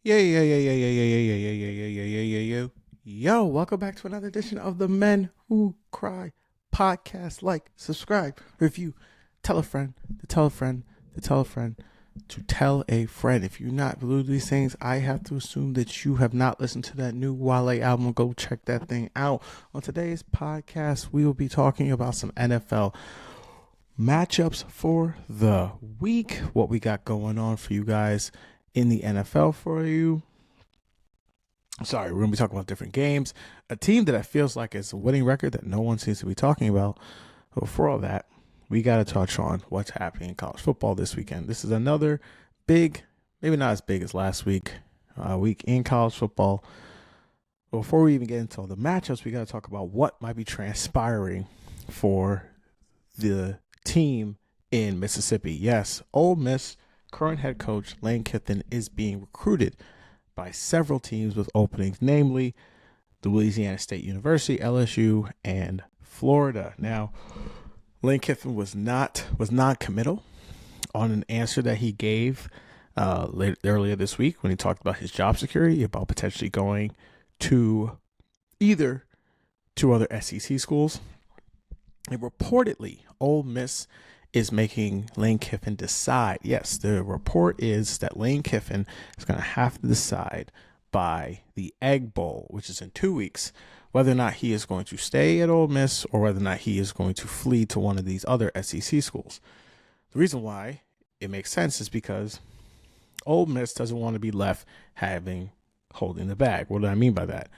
Yeah. Yo, welcome back to another edition of the Men Who Cry podcast. Like, subscribe, review, tell a friend, to tell a friend, to tell a friend, to tell a friend. If you're not blue to these things, I have to assume that you have not listened to that new Wale album. Go check that thing out. On today's podcast, we will be talking about some NFL matchups for the week, what we got going on for you guys in the NFL for you. Sorry, we're going to be talking about different games. A team that I feels like is a winning record that no one seems to be talking about. But for all that, we got to touch on what's happening in college football this weekend. This is another big, maybe not as big as last week, week in college football. But before we even get into all the matchups, we got to talk about what might be transpiring for the team in Mississippi. Yes, Ole Miss current head coach Lane Kiffin is being recruited by several teams with openings, namely the Louisiana State University, LSU, and Florida. Now, Lane Kiffin was non-committal on an answer that he gave earlier this week when he talked about his job security, about potentially going to either two other SEC schools. And reportedly, Ole Miss is making Lane Kiffin decide. Yes, the report is that Lane Kiffin is going to have to decide by the Egg Bowl, which is in 2 weeks, whether or not he is going to stay at Ole Miss or whether or not he is going to flee to one of these other SEC schools. The reason why it makes sense is because Ole Miss doesn't want to be left holding the bag. What do I mean by that?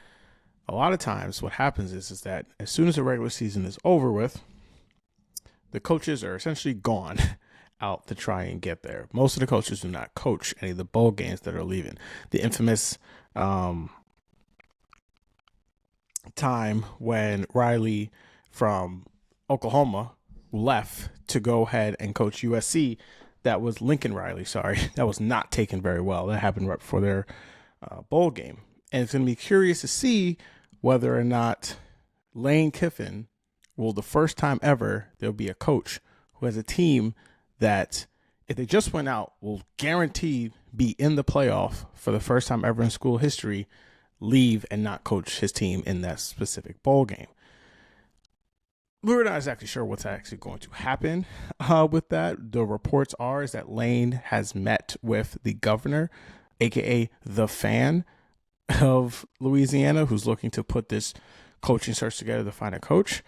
A lot of times what happens is that as soon as the regular season is over with, the coaches are essentially gone out to try and get there. Most of the coaches do not coach any of the bowl games that are leaving. The infamous time when Riley from Oklahoma left to go ahead and coach USC, that was Lincoln Riley, that was not taken very well. That happened right before their bowl game. And it's going to be curious to see whether or not Lane Kiffin will, the first time ever, there'll be a coach who has a team that, if they just went out, will guaranteed be in the playoff for the first time ever in school history, leave and not coach his team in that specific bowl game. We're not exactly sure what's actually going to happen with that. The reports is that Lane has met with the governor, aka the fan of Louisiana, who's looking to put this coaching search together to find a coach.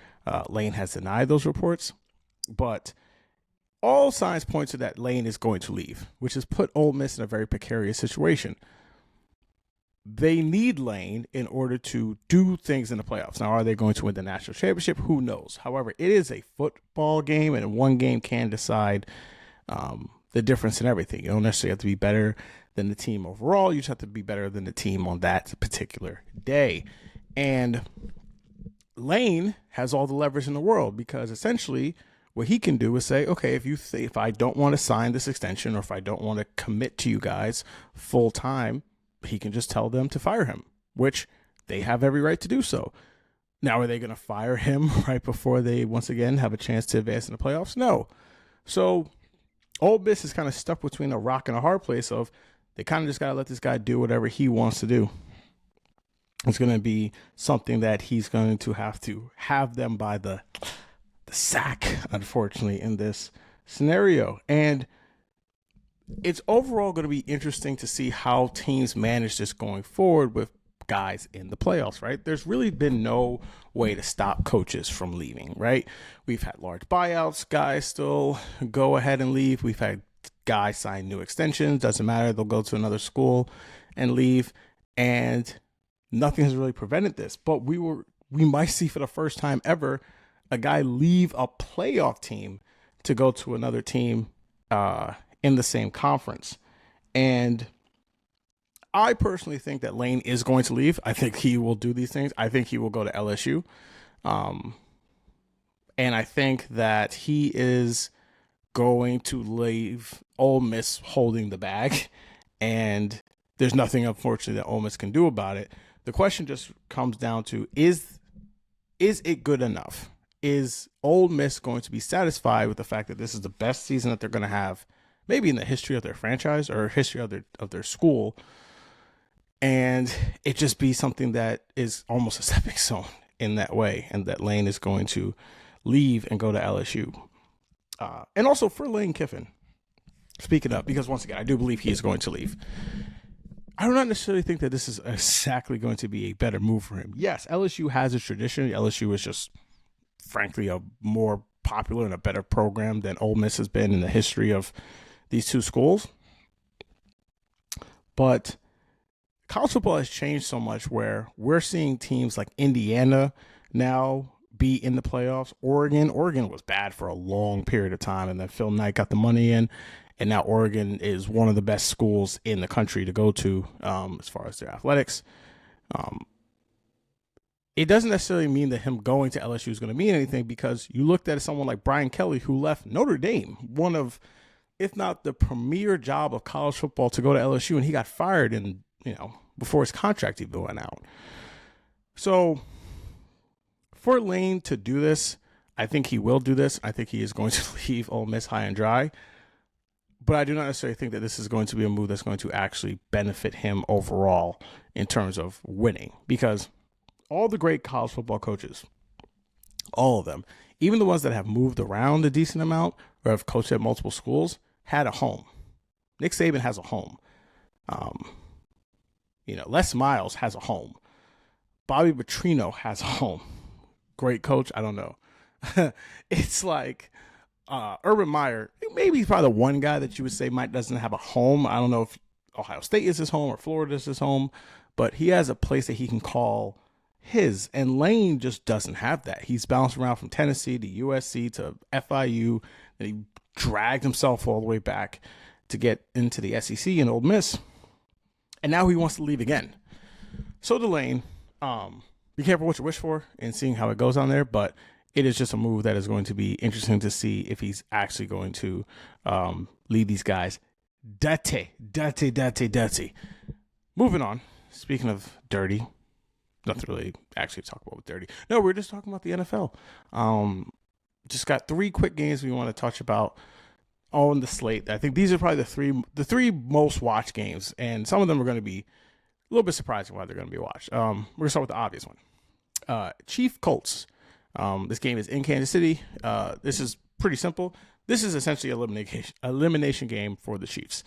Lane has denied those reports, but all signs point to that Lane is going to leave, which has put Ole Miss in a very precarious situation. They need Lane in order to do things in the playoffs. Now, are they going to win the national championship? Who knows? However, it is a football game, and one game can decide the difference in everything. You don't necessarily have to be better than the team overall. You just have to be better than the team on that particular day. And Lane has all the leverage in the world, because essentially what he can do is say, okay, if I don't want to sign this extension, or if I don't want to commit to you guys full time, he can just tell them to fire him, which they have every right to do so. Now, are they going to fire him right before they once again have a chance to advance in the playoffs? No. So Ole Miss is kind of stuck between a rock and a hard place of, they kind of just got to let this guy do whatever he wants to do. It's going to be something that he's going to have them by the sack, unfortunately, in this scenario. And it's overall going to be interesting to see how teams manage this going forward with guys in the playoffs, right? There's really been no way to stop coaches from leaving, right? We've had large buyouts, guys still go ahead and leave. We've had guys sign new extensions, doesn't matter, they'll go to another school and leave, and nothing has really prevented this. But we might see for the first time ever a guy leave a playoff team to go to another team in the same conference. And I personally think that Lane is going to leave. I think he will do these things. I think he will go to LSU. And I think that he is going to leave Ole Miss holding the bag. And there's nothing, unfortunately, that Ole Miss can do about it. The question just comes down to, is it good enough? Is Ole Miss going to be satisfied with the fact that this is the best season that they're going to have, maybe in the history of their franchise or history of their school, And it just be something that is almost a stepping stone in that way, and that Lane is going to leave and go to LSU. And also for Lane Kiffin, speaking of, because once again, I do believe he is going to leave. I do not necessarily think that this is exactly going to be a better move for him. Yes, LSU has a tradition. LSU is just, frankly, a more popular and a better program than Ole Miss has been in the history of these two schools. But college football has changed so much where we're seeing teams like Indiana now be in the playoffs. Oregon was bad for a long period of time, and then Phil Knight got the money in, and now Oregon is one of the best schools in the country to go to as far as their athletics. It doesn't necessarily mean that him going to LSU is going to mean anything, because you looked at someone like Brian Kelly, who left Notre Dame, one of, if not the premier job of college football, to go to LSU, and he got fired in, before his contract even went out. So for Lane to do this, I think he will do this. I think he is going to leave Ole Miss high and dry. But I do not necessarily think that this is going to be a move that's going to actually benefit him overall in terms of winning, because all the great college football coaches, all of them, even the ones that have moved around a decent amount or have coached at multiple schools, had a home. Nick Saban has a home. Les Miles has a home. Bobby Petrino has a home. Great coach. I don't know. It's like Urban Meyer, maybe he's probably the one guy that you would say doesn't have a home. I don't know if Ohio State is his home or Florida is his home, but he has a place that he can call his. And Lane just doesn't have that. He's bounced around from Tennessee to USC to FIU, and he dragged himself all the way back to get into the SEC and Ole Miss. And now he wants to leave again. So to Lane, be careful what you wish for and seeing how it goes on there, but it is just a move that is going to be interesting to see if he's actually going to lead these guys dirty. Moving on. Speaking of dirty, nothing really actually to talk about with dirty. No, we're just talking about the NFL. Just got 3 quick games we want to touch about on the slate. I think these are probably the three most watched games, and some of them are going to be a little bit surprising why they're going to be watched. We're going to start with the obvious one. Chiefs Colts. This game is in Kansas City. This is pretty simple. This is essentially an elimination game for the Chiefs.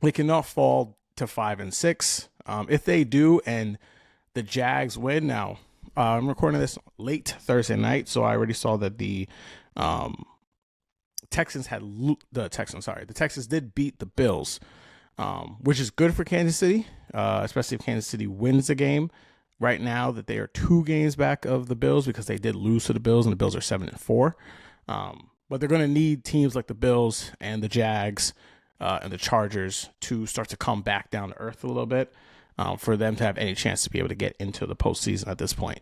They cannot fall to 5-6. If they do, and the Jags win, now I'm recording this late Thursday night, so I already saw that the Texans did beat the Bills, which is good for Kansas City, especially if Kansas City wins the game. Right now that they are 2 games back of the Bills, because they did lose to the Bills, and the Bills are 7-4. But they're going to need teams like the Bills and the Jags and the Chargers to start to come back down to earth a little bit for them to have any chance to be able to get into the postseason at this point.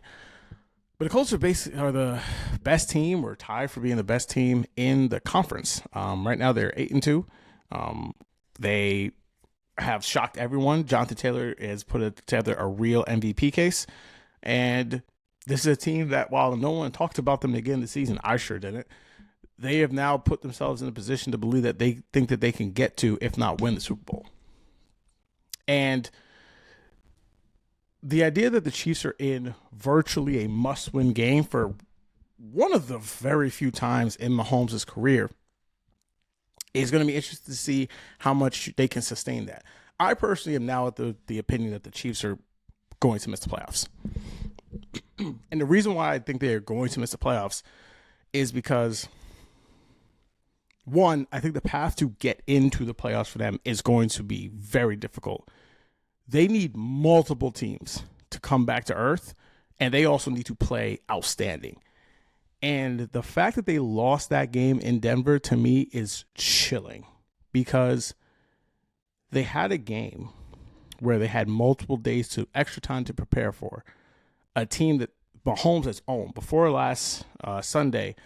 But the Colts are the best team, or tied for being the best team in the conference. Right now they're 8-2. They have shocked everyone. Jonathan Taylor has put together a real MVP case. And this is a team that, while no one talked about them again this season, I sure didn't, they have now put themselves in a position to believe that they think that they can get to, if not win, the Super Bowl. And the idea that the Chiefs are in virtually a must-win game for one of the very few times in Mahomes' career is going to be interesting to see how much they can sustain that. I personally am now at the opinion that the Chiefs are going to miss the playoffs. And the reason why I think they are going to miss the playoffs is because, one, I think the path to get into the playoffs for them is going to be very difficult. They need multiple teams to come back to earth, and they also need to play outstanding. And the fact that they lost that game in Denver, to me, is chilling, because they had a game where they had multiple days to extra time to prepare for a team that Mahomes has owned. Before last Sunday,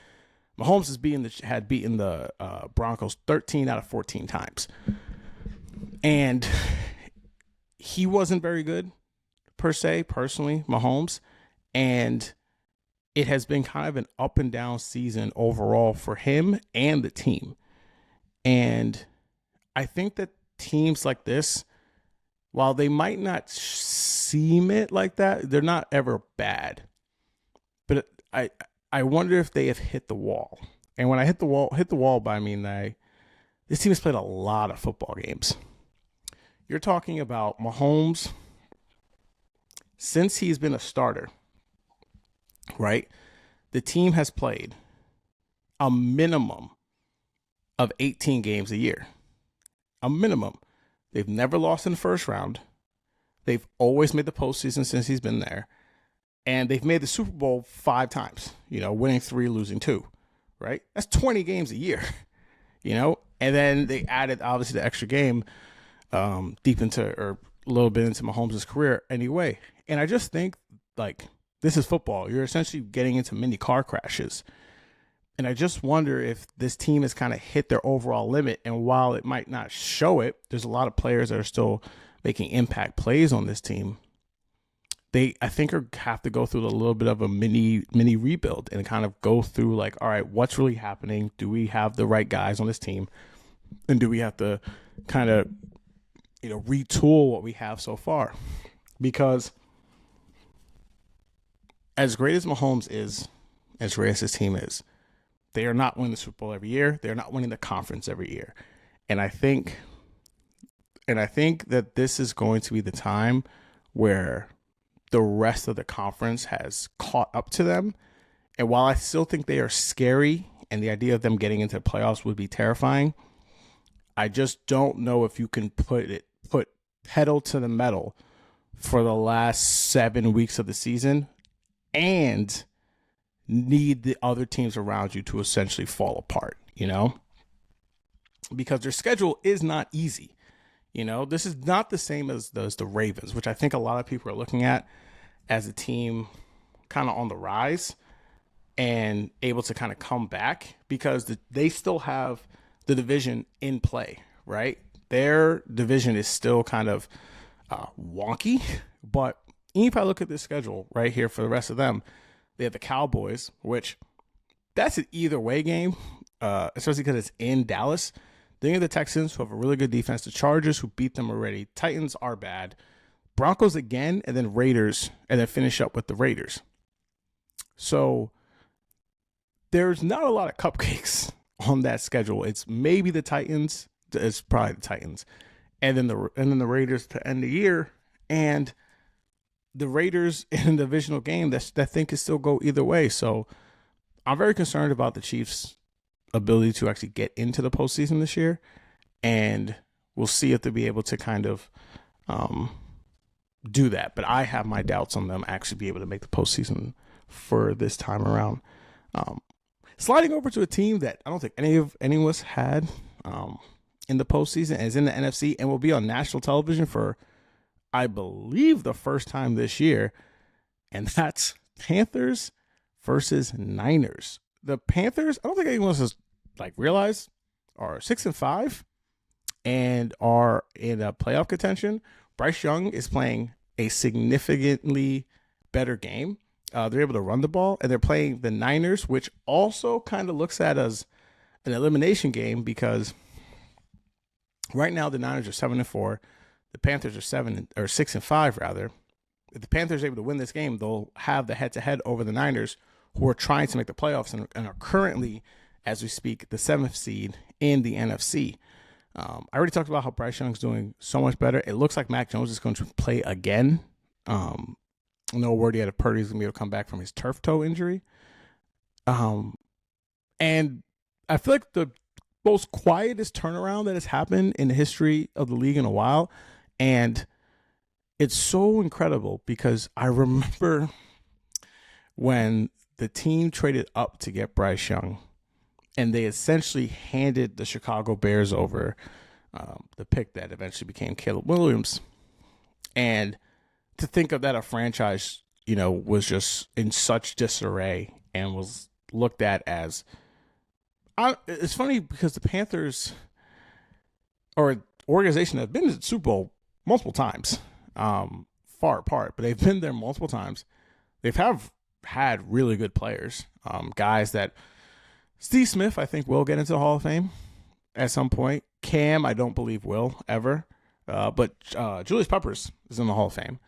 Mahomes had beaten the Broncos 13 out of 14 times. And he wasn't very good, per se, personally, Mahomes. And it has been kind of an up and down season overall for him and the team. And I think that teams like this while they might not seem it like that, they're not ever bad. But I wonder if they have hit the wall. And when I hit the wall by I mean this team has played a lot of football games. You're talking about Mahomes since he's been a starter, right? The team has played a minimum of 18 games a year. A minimum. They've never lost in the first round. They've always made the postseason since he's been there. And they've made the Super Bowl 5 times, winning 3, losing 2, right? That's 20 games a year, And then they added, obviously, the extra game deep into, or a little bit into Mahomes' career anyway. And I just think, this is football. You're essentially getting into mini car crashes. And I just wonder if this team has kind of hit their overall limit. And while it might not show it, there's a lot of players that are still making impact plays on this team. They, I think, have to go through a little bit of a mini rebuild and kind of go through all right, what's really happening? Do we have the right guys on this team? And do we have to kind of, retool what we have so far? Because as great as Mahomes is, as great as his team is, they are not winning the Super Bowl every year. They're not winning the conference every year. And I think that this is going to be the time where the rest of the conference has caught up to them. And while I still think they are scary and the idea of them getting into the playoffs would be terrifying, I just don't know if you can put pedal to the metal for the last 7 weeks of the season and need the other teams around you to essentially fall apart, because their schedule is not easy. This is not the same as the Ravens, which I think a lot of people are looking at as a team kind of on the rise and able to kind of come back because they still have the division in play, right? Their division is still kind of wonky, but if I look at this schedule right here for the rest of them, they have the Cowboys, which that's an either way game, especially because it's in Dallas. Then you have the Texans, who have a really good defense. The Chargers, who beat them already. Titans are bad. Broncos again, and then Raiders, and then finish up with the Raiders. So there's not a lot of cupcakes on that schedule. It's maybe the Titans. It's probably the Titans, and then the Raiders to end the year, and the Raiders in a divisional game that thing could still go either way. So I'm very concerned about the Chiefs' ability to actually get into the postseason this year, and we'll see if they'll be able to kind of do that. But I have my doubts on them actually be able to make the postseason for this time around. Sliding over to a team that I don't think any of us had in the postseason and is in the NFC and will be on national television for, I believe, the first time this year, and that's Panthers versus Niners. The Panthers, I don't think anyone has realized, are 6-5 and are in a playoff contention. Bryce Young is playing a significantly better game. They're able to run the ball, and they're playing the Niners, which also kind of looks at as an elimination game because right now the Niners are 7-4. The Panthers are 6-5 rather. If the Panthers are able to win this game, they'll have the head-to-head over the Niners, who are trying to make the playoffs and are currently, as we speak, the 7th seed in the NFC. I already talked about how Bryce Young's doing so much better. It looks like Mac Jones is going to play again. No word yet if Purdy's going to be able to come back from his turf toe injury. And I feel like the most quietest turnaround that has happened in the history of the league in a while. And it's so incredible because I remember when the team traded up to get Bryce Young and they essentially handed the Chicago Bears over the pick that eventually became Caleb Williams. And to think of that, a franchise, was just in such disarray and was looked at as, it's funny because the Panthers are an organization that have been to the Super Bowl multiple times, far apart, but they've been there multiple times. They've had really good players, guys that Steve Smith, I think, will get into the Hall of Fame at some point. Cam, I don't believe will ever. But Julius Peppers is in the Hall of Fame.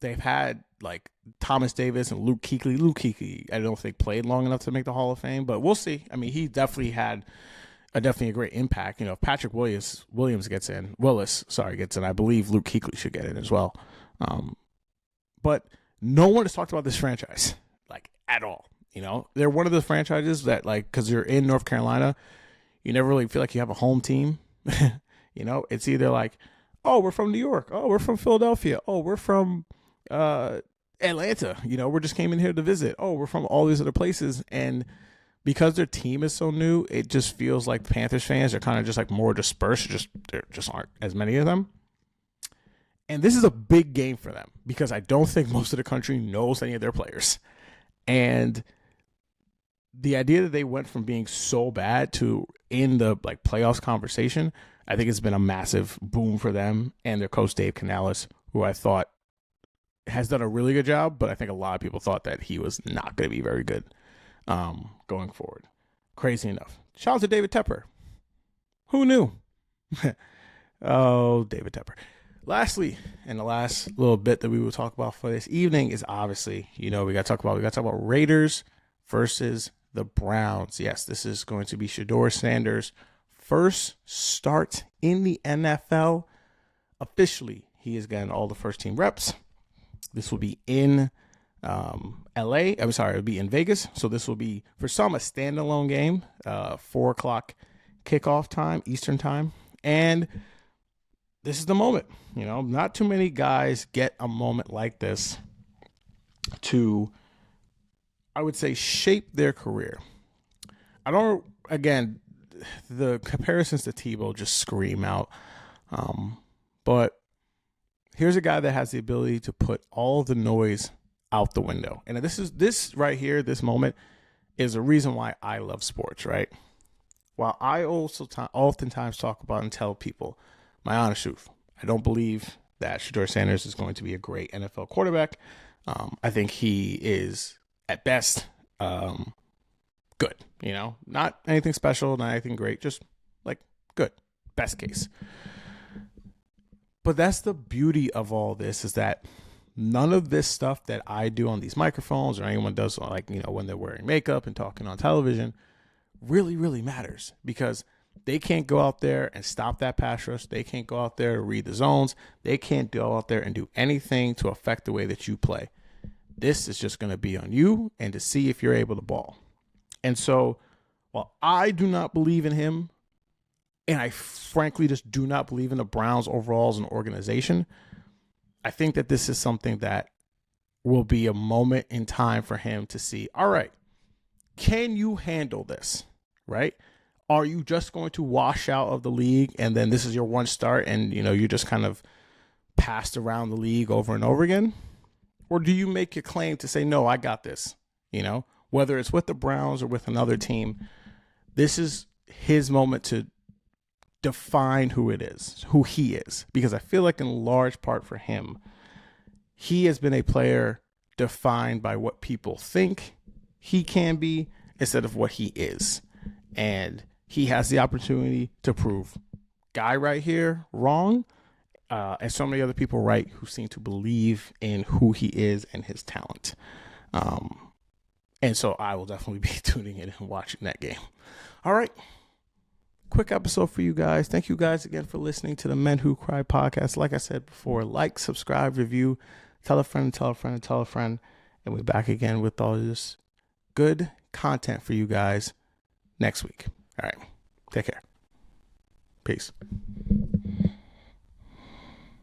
They've had like Thomas Davis and Luke Kuechly. Luke Kuechly, I don't think played long enough to make the Hall of Fame, but we'll see. I mean, he definitely had definitely a great impact. If Patrick Willis gets in, I believe Luke Kuechly should get in as well. But no one has talked about this franchise like at all. They're one of those franchises that like, because you're in North Carolina, you never really feel like you have a home team. It's either like, oh, we're from New York. Oh, we're from Philadelphia. Oh, we're from Atlanta. We just came in here to visit. Oh, we're from all these other places. And because their team is so new, it just feels like Panthers fans are kind of just like more dispersed. There just aren't as many of them. And this is a big game for them because I don't think most of the country knows any of their players. And the idea that they went from being so bad to in the like playoffs conversation, I think it's been a massive boom for them and their coach Dave Canales, who I thought has done a really good job, but I think a lot of people thought that he was not going to be very good going forward. Crazy enough. Shout out to David Tepper. Who knew? Oh, David Tepper. Lastly, and the last little bit that we will talk about for this evening is obviously, we got to talk about Raiders versus the Browns. Yes, this is going to be Shedeur Sanders' first start in the NFL. Officially, he is getting all the first team reps. This will be in LA. I'm sorry, it'll be in Vegas. So this will be, for some, a standalone game, 4 o'clock kickoff time, Eastern time. And this is the moment. Not too many guys get a moment like this to, I would say, shape their career. The comparisons to Tebow just scream out. But here's a guy that has the ability to put all the noise out the window. And this right here, this moment, is a reason why I love sports, right? While I also oftentimes talk about and tell people my honest truth, I don't believe that Shedeur Sanders is going to be a great NFL quarterback. I think he is, at best, good. Not anything special, not anything great, just like good, best case. But that's the beauty of all this, is that none of this stuff that I do on these microphones or anyone does, like, when they're wearing makeup and talking on television, really, really matters, because they can't go out there and stop that pass rush. They can't go out there to read the zones. They can't go out there and do anything to affect the way that you play. This is just going to be on you and to see if you're able to ball. And so, while I do not believe in him, and I frankly just do not believe in the Browns overall as an organization, I think that this is something that will be a moment in time for him to see, all right, can you handle this, right? Are you just going to wash out of the league and then this is your one start and, you just kind of passed around the league over and over again? Or do you make your claim to say, no, I got this, whether it's with the Browns or with another team? This is his moment to define who he is, because I feel like in large part for him, he has been a player defined by what people think he can be instead of what he is. And he has the opportunity to prove guy right here wrong, and so many other people right who seem to believe in who he is and his talent. And so I will definitely be tuning in and watching that game. All right. Quick episode for you guys. Thank you guys again for listening to the Men Who Cry podcast. Like I said before, like, subscribe, review, tell a friend, tell a friend, tell a friend. And we're back again with all this good content for you guys next week. All right. Take care. Peace.